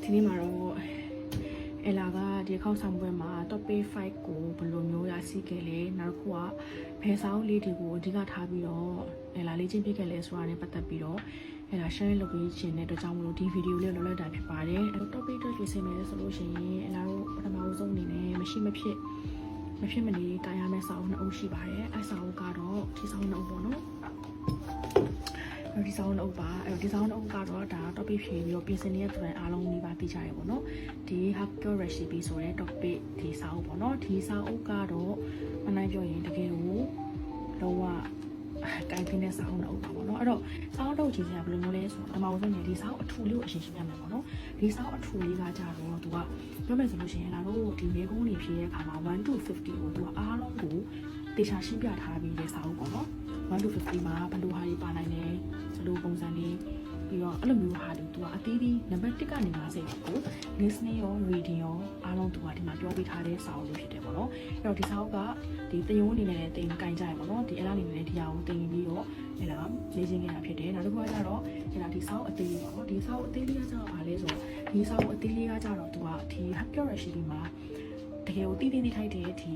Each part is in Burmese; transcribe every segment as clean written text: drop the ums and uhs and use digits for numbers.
ဒီနေ့မှာတော့အလာကဒီခေါက်ဆောင်ပွဲမှာ topic 5ကိုဘယ်လိုမျိုးရရှိခဲ့လဲနောက်တစ်ခုကဘယ်ဆောင်လေးတွေကိုအဓိကထားပြီးတော့အလာလေးချင်းပြခဲ့လဲဆိုတာနဲ့ပတ်သက်ပြီးတော့အလာ share လုပ်ပေးခြင်းတဲ့အတွက်ကြောင့်မလို့ဒီဗီဒီယိုလေးလောလောတာဖြစ်ပါတယ်အဲ့တော့ topic တွေပြင်ဆင်မယ်ဆိုလို့ရှိရင်အလာတို့ပထမဆုံးအနေနဲ့မရှိမဖြစ်မနေတာရမယ့်စာအုပ်နှစ်အုပ်ရှိပါတယ်အဲ့စာအုပ်ကတော့ဒီစာအုပ်နှစ်အုပ်ပေါ့နော်ဒီဆောင်အုပ်ပါအဲ့ဒီဆောင်အုပ်ကတော့ဒါ topic ဖြေပြီးတော့ပြင်ဆင်နေတဲ့သူတွေအားလုံးနေပါသိကြရပေါ့နော်ဒီ hacker recipe ဆိုတဲ့ topic ဒီဆောင်အုပ်ပေါ့နော်ဒီဆောင်အုပ်ကတော့မနိုင်ပြောရင်တကယ်ကိုလုံးဝကိုင်ပြင်းတဲ့ဆောင်အုပ်ပါပေါ့နော်အဲ့တော့ဆောင်အုပ်ကြီးကဘယ်လိုမျိုးလဲဆိုတော့ပထမဆုံးနေဒီဆောင်အထူလေးကိုအရှင်းရှင်းပြမယ်ပေါ့နော်ဒီဆောင်အထူလေးကကြတော့သူကပြောမယ်ဆိုလို့ရှိရင်လာတော့ဒီမေကုန်းနေဖြေတဲ့အခါမှာ1 to 50ကိုသူကအားလုံးကိုတေချာရှင်းပြထားပြီးတဲ့ဆောင်အုပ်ပေါ့နော်1 to 50မှာဘယ်လိုဟာတွေပါနိုင်လဲဘယ်လိုပုံစံလေးပြီးတော့အဲ့လိုမျိုးဟာတွေသူကအသီးသီးနံပါတ်1ကနေ50ကို listening ရော reading ရောအားလုံးသူကဒီမှာပြောပြထားတဲ့စာအုပ်လေးဖြစ်တယ်ပေါ့နော်အဲ့တော့ဒီစာအုပ်ကဒီသရုံးအနေနဲ့တင်ကင်ကြရပေါ့နော်ဒီအလားအနေနဲ့ဒီဟာကိုတင်ပြီးတော့အဲ့ဒါရေးချင်းခဲ့တာဖြစ်တယ်နောက်တစ်ခုကကျတော့အဲ့ဒါဒီစာအုပ်အသေးလေးပေါ့နော်ဒီစာအုပ်အသေးလေးကကျတော့ဗာလဲဆိုတော့ဒီစာအုပ်အသေးလေးကကျတော့သူကဒီ hacker recipe မှာတကယ်ကိုတည်တည်နေထိုက်တဲ့ဒီ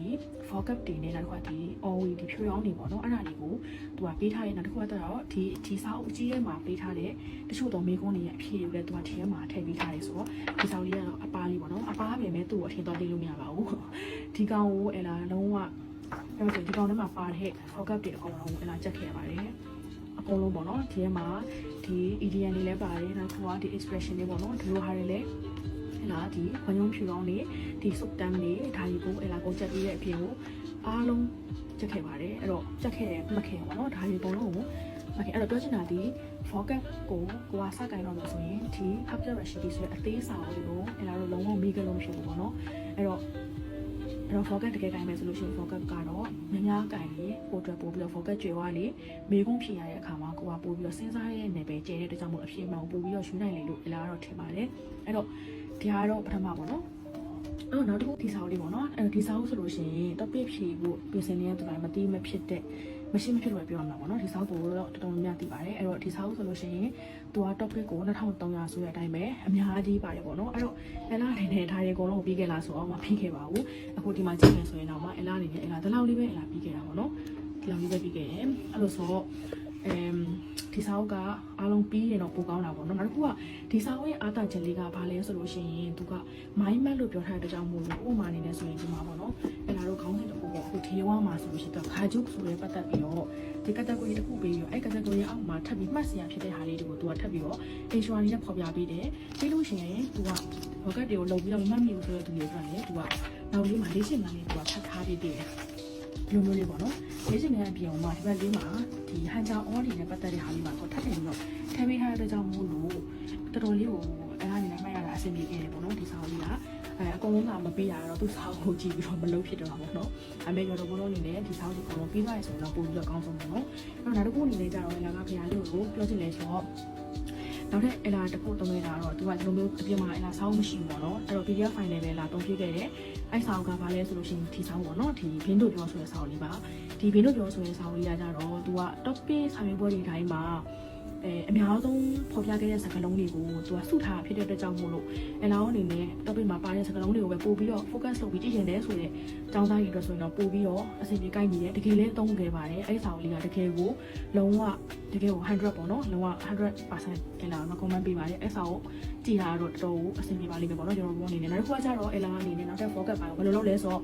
focus တွေနဲ့နောက်တစ်ခါဒီ OE ဒီဖြူရောင်းနေပေါ့နော်အဲ့ဒါလေးကိုသူကပေးထားတဲ့နောက်တစ်ခုကတော့ဒီစာအုပ်အကြီးထဲမှာပေးထားတဲ့တချို့သောမေကွန်းတွေရဲ့အဖြေတွေလည်းသူကဒီထဲမှာထည့်ပေးထားတယ်ဆိုတော့ဒီစာအုပ်လေးကတော့အပါလေးပေါ့နော်အပါပဲမဲ့သူ့ကိုအထင်သွားသိလို့မရပါဘူးဒီကောင်ကိုအဲ့လာလုံးဝအဲ့လိုဒီကောင်ထဲမှာပါတဲ့ focus တွေအကုန်လုံးအဲ့လာချက်ခဲ့ရပါတယ်အကုန်လုံးပေါ့နော်ဒီထဲမှာဒီ EDN တွေလည်းပါတယ်နောက်တစ်ခုကဒီ expression တွေပေါ့နော်ဒီလိုဟာတွေလည်းလာဒီဘညုံဖြူကောင်းနေဒီစုပ်တမ်းနေဒါကြီးကိုအဲ့လာကိုချက်ပြီးတဲ့အပြင်ကိုအားလုံးချက်ခဲ့ပါတယ်အဲ့တော့ချက်ခဲ့တယ်မခဲ့ပါတော့ဒါကြီးဘုံလုံးကိုမခဲ့အဲ့တော့ပြောချင်တာဒီ focus ကိုကစကိုင်းတော့လို့ဆိုရင်ဒီ hacker recipe ဆိုတဲ့အသေးစာလေးကိုအဲ့လာတော့လုံးဝမိကလုံးဖြစ်ဘူးပေါ့နော်အဲ့တော့focus တကယ်ကိုင်းမယ်ဆိုလို့ရှိရင် focus ကတော့များကိုင်းပြီးပို့အတွက်ပို့ပြီးတော့ focus ကျွေဝါလေမေကုန်းဖြေရတဲ့အခါမှာကိုကပို့ပြီးတော့စဉ်းစားရတဲ့နယ်ပယ်ကျဲတဲ့အတွက်ကြောင့်မို့အဖြေမှန်ကိုပို့ပြီးတော့ယူနိုင်လေလို့အဲ့လာတော့ထင်ပါတယ်အဲ့တော့ဒီဟာတော့ပထမပေါ့နော်အဲ့တော့နောက်တစ်ခုဒီစာအုပ်လေးပေါ့နော်အဲ့ဒီစာအုပ်ဆိုလို့ရှိရင် topic ဖြေဖို့ပြင်ဆင်နေတဲ့သူတိုင်းမသိမဖြစ်တဲ့မရှိမဖြစ်လို့ပြောရမှာပေါ့နော်ဒီစာအုပ်ကိုတော့တော်တော်များများသိပါတယ်အဲ့တော့ဒီစာအုပ်ဆိုလို့ရှိရင်သူက topic ကို2300ဆိုတဲ့အတိုင်းပဲအများကြီးပါတယ်ပေါ့နော်အဲ့တော့အလားအနေနဲ့ဒါတွေအကုန်လုံးပြီးခဲ့လားဆိုတော့မပြီးခဲ့ပါဘူးအခုဒီမှာကြည့်မယ်ဆိုရင်တော့မှအလားအနေနဲ့အလားဒီလောက်လေးပဲအလားပြီးခဲ့တာပေါ့နော်ဒီလောက်လေးပဲပြီးခဲ့တယ်အဲ့လိုဆိုတော့ဒီစာအုပ်ကအားလုံးပြီးရင်တော့ပိုကောင်းတာပေါ့နော်နောက်တစ်ခုကဒီစာအုပ်ရဲ့အားသာချက်လေးကဘာလဲဆိုလို့ရှိရင်သူက mind map လို့ပြောထားတဲ့ကြောင့်မို့လို့ဥပမာအနေနဲ့ဆိုရင်ဒီမှာပေါ့နော်အဲ့ဒါတော့ခေါင်းစဉ်တစ်ခုပေါ့အခုထေဝါမှာဆိုလို့ရှိရင်ခါကျုပ်ဆိုတဲ့ပတ်သက်ပြီးတော့ဒီ category တစ်ခုပေးပြီးတော့အဲ့ category အောက်မှာထပ်ပြီးမှတ်စရာဖြစ်တဲ့ဟာလေးတွေကိုသူကထပ်ပြီးတော့ insurance နဲ့ဖော်ပြပေးတယ်ပြီးလို့ရှိရင်သူက pocket တွေကိုလုံပြီးတော့မှတ်မိလို့ဆိုတဲ့သူတွေအတွက်လည်းသူကနောက်လေးမှာလေးရှင်းမှန်းလေးသူကထပ်ထားပေးတယ်လိုမျိုးလေးပေါ့နော်လေးရှင်များအပြင်မှာဒီဘက်လေးမှာဒီဟန်ချာအော်ဒီနဲ့ပတ်သက်တဲ့ဟာလေးမှာတော့ထပ်ထည့်ပြီးတော့ထည့်ပေးထားတဲ့ကြောင့်မို့လို့တော်တော်လေးကိုအဲ့ဒါနေနဲ့မှတ်ရတာအဆင်ပြေခဲ့တယ်ပေါ့နော်ဒီစာအုပ်လေးကအကုန်လုံးကမပေးရတော့သူစာအုပ်ကိုကြည့်ပြီးတော့မလုပ်ဖြစ်တော့တာပေါ့နော်အမေရောတော့ဘလုံးအနေနဲ့ဒီစာအုပ်ကိုအကုန်လုံးပြီးသွားရဆိုရင်တော့ပို့ပြီးတော့အကောင်းဆုံးပေါ့နော်အဲ့တော့နောက်တစ်ခုအနေနဲ့ကျတော့လည်းကဖရားလေးကိုပြောချင်လဲဆိုတော့နောက်ထပ်အလားတစ်ခုသုံးနေတာတော့သူကဒီလိုမျိုးအပြင်မှာအလားဆောင်းမရှိဘူးပေါ့နော်အဲ့တော့ PDF file နဲ့ပဲလာသုံးပြခဲ့တယ်အဲ့ဆောင်းကဘာလဲဆိုလို့ရှိရင်ဒီဆောင်းပေါ့နော်ဒီဘင်းတို့ပြောဆိုတဲ့ဆောင်းလေးပါဒီဘင်းတို့ပြောဆိုတဲ့ဆောင်းလေးကကြတော့သူက topic စာမေးပွဲတွေတိုင်းမှာအများဆုံးဖော်ပြခဲ့တဲ့စကားလုံးတွေကိုသူကစုထားဖြစ်တဲ့အတွက်ကြောင့်မို့လို့အလောင်းအနေနဲ့ topic မှာပါတဲ့စကားလုံးတွေကိုပဲပို့ပြီးတော့ focus လုပ်ပြီးကြည့်ချင်တယ်ဆိုတဲ့ကျောင်းသားတွေအတွက်ဆိုရင်တော့ပို့ပြီးတော့အစီအပြေကိုက်နေတယ်တကယ်လည်းသုံးခဲ့ပါတယ်အဲ့ဆောင်းလေးကတကယ်ကိုလုံးဝတကယ်ကို100ပေါ့နော်လုံးဝ 100% အလားမ comment ပေးပါတယ်အဲ့ဆောင်းကြည်တာတော့တော်တော်အဆင်ပြေပါလိမ့်မယ်ပေါ့နော်ကျွန်တော်တို့အနေနဲ့နောက်တစ်ခုကကျတော့အလားအနေနဲ့နောက်ထပ် focus ပါဘယ်လိုလုပ်လဲဆိုတော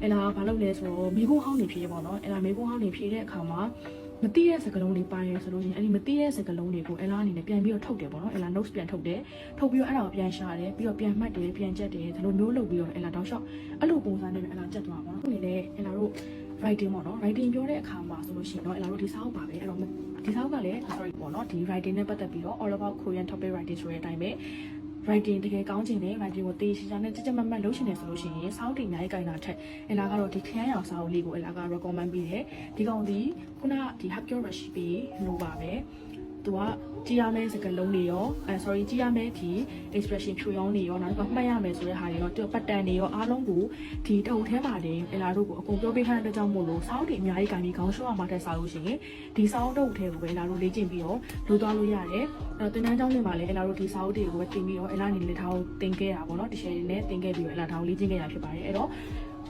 ့အလားဘာလုပ်လဲဆိုတော့မိကုန်းဟောင်းနေဖြေပေါ့နော်အလားမိကုန်းဟောင်းနေဖြေတဲ့အခါမှာမသိတဲ့စကားလုံးတွေပါရဲဆိုလို့ရှိရင်အဲ့ဒီမသိတဲ့စကားလုံးတွေကိုအလားအနေနဲ့ပြန်ပြီးတော့ထုတ်တယ်ပေါ့နော်အလား notes ပြန်ထုတ်တယ်ထုတ်ပြီးတော့အဲ့ဒါကိုပြန်ရှာတယ်ပြီးတော့ပြန်မှတ်တယ်ပြန်ချက်တယ်ဒါလိုမျိုးလုပ်ပြီးတော့အလားတောက်လျှောက်အဲ့လိုပုံစံနဲ့အလားချက်သွားပါပေါ့နော်အနေနဲ့အလားတို့ writing ပေါ့နော် writing ပြောတဲ့အခါမှာဆိုလို့ရှိရင်တော့အလားတို့ဒီစာအုပ်ပါပဲအဲ့တော့ဒီစာအုပ်ကလည်း sorry ပေါ့နော်ဒီ writing နဲ့ပတ်သက်ပြီးတော့ all about Korean topic writing ဆိုတဲ့အတိုင်းပဲ writing တကယ်ကောင်းချင်တယ် writing ကိုတေးချာနဲ့ကြက်မတ်မတ်လုပ်ချင်တယ်ဆိုလို့ရှိရင်စောင်းတင်အများကြီးကိုင်တာထက်အလားကတော့ဒီခရမ်းရောင်စာအုပ်လေးကိုအလားက recommend ပေးတယ်ဒီကောင်ဒီခုနဒီ hacker recipe လို့ပါပဲ သူကကြည့်ရမယ့်စကားလုံးတွေရောsorry ကြည့်ရမယ့်ဒီ expression ဖြူရောင်းတွေရောနောက်ကမှတ်ရမယ်ဆိုတဲ့ဟာတွေရောသူပတ်တန်တွေရောအားလုံးကိုဒီတအုပ်ထဲမှာတင်အလားတို့ကိုအကုန်ပြောပေးထားတဲ့ကြောင့်မို့လို့စောင်းတွေအများကြီးကံပြီးခေါင်းရှုံးအောင်မှထက်စားလို့ရှိရင်ဒီစောင်းတအုပ်ထဲကိုပဲအလားတို့လေ့ကျင့်ပြီးတော့လုပ်သွားလို့ရတယ်အဲ့တော့သင်တန်းကျောင်းတွေမှာလည်းအလားတို့ဒီစောင်းတွေကိုပဲတင်ပြီးတော့အလားနေလက်ထားကိုတင်ခဲ့တာပေါ့နော်တရှယ်တွေနဲ့တင်ခဲ့ပြီးတော့အလားထားကိုလေ့ကျင့်ခဲ့တာဖြစ်ပါတယ်အဲ့တော့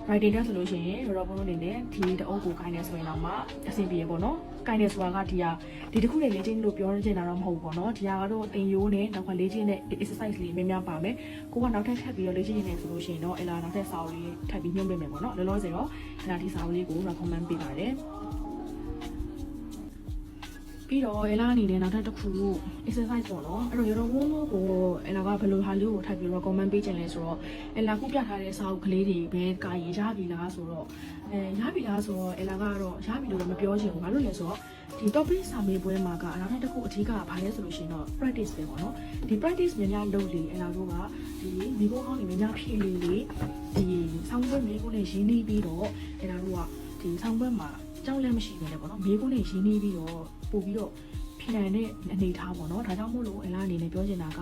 writing တက်ဆိုလို့ရှိရင်ရောဘုံအနေနဲ့ဒီတအုပ်ကိုကိုင်းနေဆိုရင်တော့မှအဆင်ပြေပေါ့နော်ကိုင်းနေဆိုတာကဒီတစ်ခုနဲ့လေ့ကျင့်လို့ပြောရချင်တာတော့မဟုတ်ဘူးပေါ့နော်ဒီကတော့တင်ရိုးနဲ့နောက်ကလေ့ကျင့်တဲ့ exercise လေးများများပါမယ်ကိုကနောက်ထပ်ထပ်ပြီးတော့လေ့ကျင့်နေဆိုလို့ရှိရင်တော့အလားနောက်ထပ်စာအုပ်လေးထပ်ပြီးညွှန်ပေးမယ်ပေါ့နော်လောလောဆယ်တော့အလားဒီစာအုပ်လေးကို recommend ပေးပါတယ်ပြီးတော့အလားအနေနဲ့နောက်ထပ်တစ်ခု exercise ပေါ့နော်အဲ့တော့ရောဝုန်းလို့ကိုအလားကဘယ်လိုဟာလေးကိုထပ်ပြီး recommend ပေးခြင်းလဲဆိုတော့အလားခုပြထားတဲ့စာအုပ်ကလေးတွေပဲကာရရပြီလားဆိုတော့ရပြီလားဆိုတော့အလားကတော့ရပြီလို့တော့မပြောချင်ဘူးဘာလို့လဲဆိုတော့ဒီ topic စာမေးပွဲမှာကနောက်ထပ်တစ်ခုအထူးကဘာလဲဆိုလို့ရှိရင်တော့ practice ပဲပေါ့နော်ဒီ practice များများလုပ်လေအလားတို့ကဒီမိဘဟောင်းတွေများများဖြည့်လေဒီဆောင်းပွဲမိဘနဲ့ရင်းနှီးပြီးတော့အလားတို့ကဒီဆောင်းပွဲမှာကြောက်လည်းမရှိဘူးလေပေါ့နော်မိဘနဲ့ရင်းနှီးပြီးတော့ပို့ပြီးတော့ဖြည့်နိုင်တဲ့အနေထားပေါ့နော်ဒါကြောင့်မို့လို့အလားအနေနဲ့ပြောချင်တာက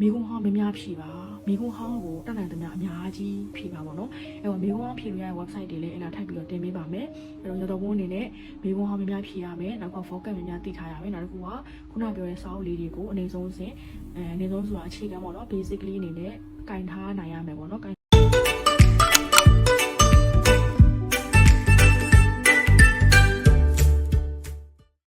မိကုန်းဟောင်းများများဖြည့်ပါမိကုန်းဟောင်းကိုတက်နိုင်သမျှအများကြီးဖြည့်ပါပေါ့နော်အဲ့တော့မိကုန်းဟောင်းဖြည့်လို့ရတဲ့ website တွေလည်းအလားထပ်ပြီးတော့တင်ပေးပါမယ်အဲ့တော့ရတော်ဘုံအနေနဲ့မိကုန်းဟောင်းများများဖြည့်ရမယ်နောက်က focus များများသိထားရမယ်နောက်တစ်ခုကခုနပြောတဲ့စာအုပ်လေးတွေကိုအနေဆုံးစဉ်အနေဆုံးဆိုတာအခြေခံပေါ့နော် basically အနေနဲ့ကင်ထားနိုင်ရမယ်ပေါ့နော်